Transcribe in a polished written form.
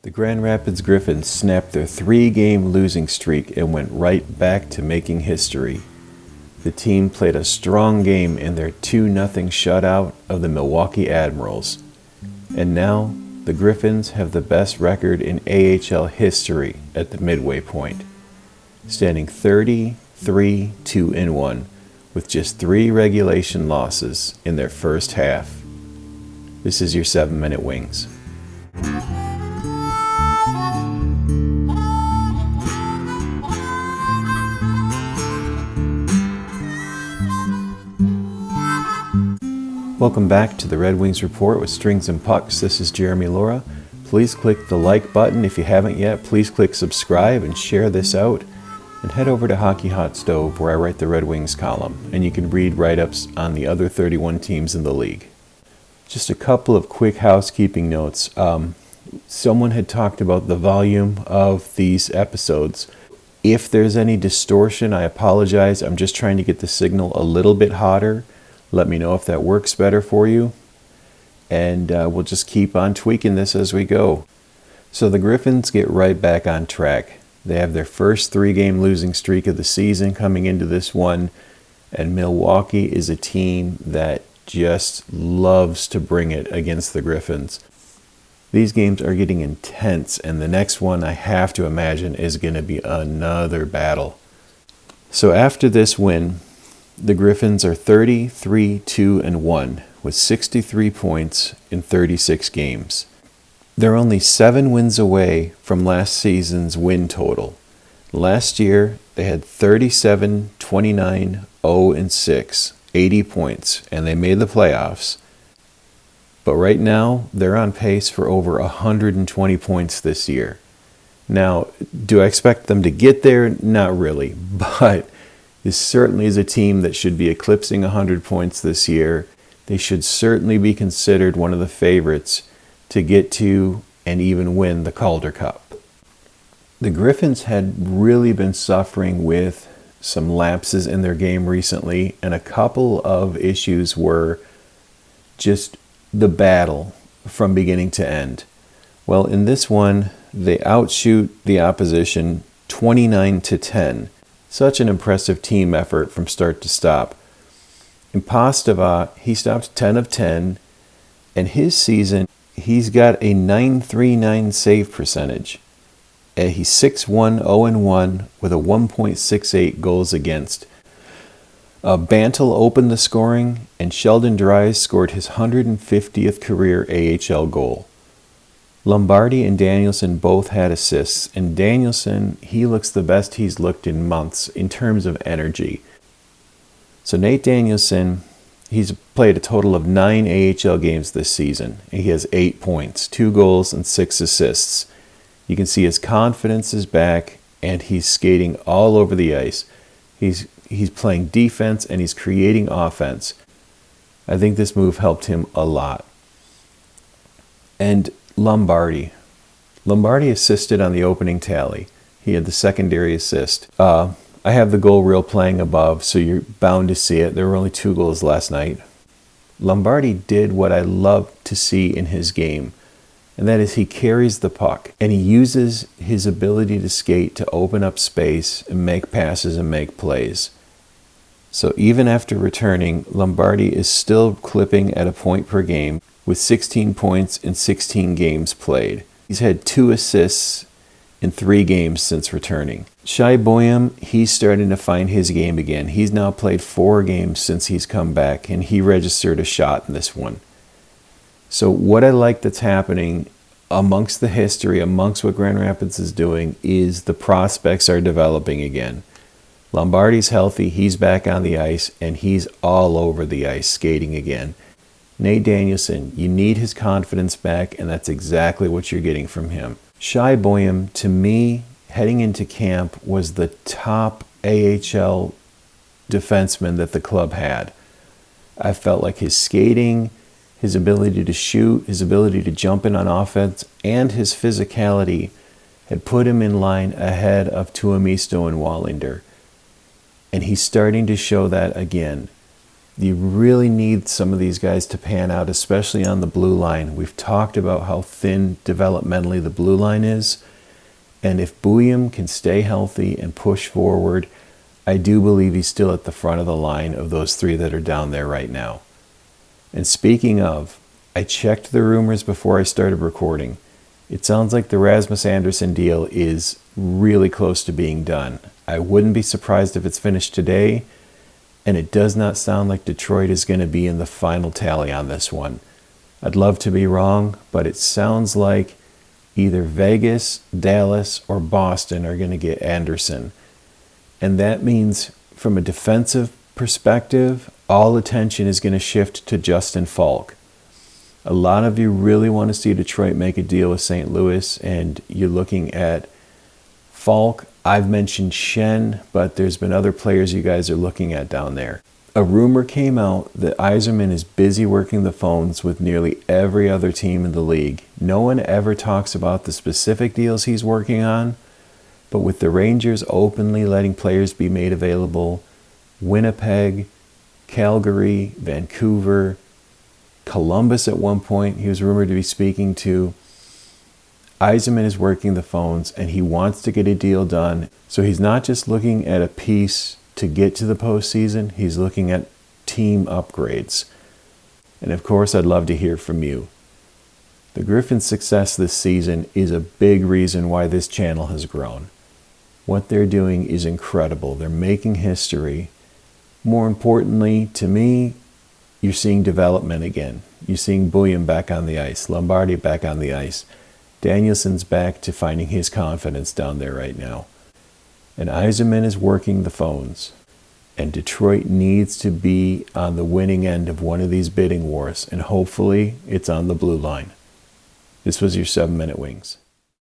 The Grand Rapids Griffins snapped their 3-game losing streak and went right back to making history. The team played a strong game in their 2-0 shutout of the Milwaukee Admirals. And now, the Griffins have the best record in AHL history at the midway point, standing 30-3-2-1 with just 3 regulation losses in their first half. This is your 7-Minute Wings. Welcome back to the Red Wings Report with Strings and Pucks. This is Jeremy Laura. Please click the like button if you haven't yet. Please click subscribe and share this out. And head over to Hockey Hot Stove where I write the Red Wings column. And you can read write-ups on the other 31 teams in the league. Just a couple of quick housekeeping notes. Someone had talked about the volume of these episodes. If there's any distortion, I apologize. I'm just trying to get the signal a little bit hotter. Let me know if that works better for you. And we'll just keep on tweaking this as we go. So the Griffins get right back on track. They have their first 3-game losing streak of the season coming into this one. And Milwaukee is a team that just loves to bring it against the Griffins. These games are getting intense, and the next one I have to imagine is going to be another battle. So after this win, the Griffins are 33-2-1 with 63 points in 36 games. They're only 7 wins away from last season's win total. Last year, they had 37-29-0-6, 80 points, and they made the playoffs. But right now, they're on pace for over 120 points this year. Now, do I expect them to get there? Not really, but this certainly is a team that should be eclipsing 100 points this year. They should certainly be considered one of the favorites to get to and even win the Calder Cup. The Griffins had really been suffering with some lapses in their game recently, and a couple of issues were just the battle from beginning to end. Well, in this one, they outshoot the opposition 29-10. Such an impressive team effort from start to stop. In Pastava, he stops 10 of 10, and his season, he's got a .939 save percentage. He's 6-1-0-1 with a 1.68 goals against. Bantle opened the scoring, and Sheldon Dries scored his 150th career AHL goal. Lombardi and Danielson both had assists, and Danielson, he looks the best he's looked in months in terms of energy. So Nate Danielson, he's played a total of 9 AHL games this season. He has 8 points, 2 goals, and 6 assists. You can see his confidence is back, and he's skating all over the ice. He's playing defense, and he's creating offense. I think this move helped him a lot. And Lombardi assisted on the opening tally. He had the secondary assist. I have the goal reel playing above, so you're bound to see it. There were only 2 goals last night. Lombardi did what I love to see in his game, and that is he carries the puck, and he uses his ability to skate to open up space and make passes and make plays. So even after returning, Lombardi is still clipping at a point per game with 16 points in 16 games played. He's had 2 assists in 3 games since returning. Shai Boyum, he's starting to find his game again. He's now played 4 games since he's come back, and he registered a shot in this one. So what I like that's happening amongst the history, amongst what Grand Rapids is doing, is the prospects are developing again. Lombardi's healthy, he's back on the ice, and he's all over the ice skating again. Nate Danielson, you need his confidence back, and that's exactly what you're getting from him. Shai Boyum, to me, heading into camp, was the top AHL defenseman that the club had. I felt like his skating, his ability to shoot, his ability to jump in on offense, and his physicality had put him in line ahead of Tuomisto and Wallinder. And he's starting to show that again. You really need some of these guys to pan out, especially on the blue line. We've talked about how thin developmentally the blue line is. And if Bouillon can stay healthy and push forward, I do believe he's still at the front of the line of those three that are down there right now. And speaking of, I checked the rumors before I started recording. It sounds like the Rasmus Andersson deal is really close to being done. I wouldn't be surprised if it's finished today, and it does not sound like Detroit is going to be in the final tally on this one. I'd love to be wrong, but it sounds like either Vegas, Dallas, or Boston are going to get Andersson. And that means, from a defensive perspective, all attention is going to shift to Justin Falk. A lot of you really want to see Detroit make a deal with St. Louis, and you're looking at Falk. I've mentioned Shen, but there's been other players you guys are looking at down there. A rumor came out that Yzerman is busy working the phones with nearly every other team in the league. No one ever talks about the specific deals he's working on, but with the Rangers openly letting players be made available, Winnipeg, Calgary, Vancouver, Columbus at one point he was rumored to be speaking to. Yzerman is working the phones and he wants to get a deal done. So he's not just looking at a piece to get to the postseason, he's looking at team upgrades. And of course, I'd love to hear from you. The Griffins' success this season is a big reason why this channel has grown. What they're doing is incredible. They're making history. More importantly, to me, you're seeing development again. You're seeing Bouillon back on the ice, Lombardi back on the ice. Danielson's back to finding his confidence down there right now. And Yzerman is working the phones. And Detroit needs to be on the winning end of one of these bidding wars. And hopefully it's on the blue line. This was your 7 Minute Wings.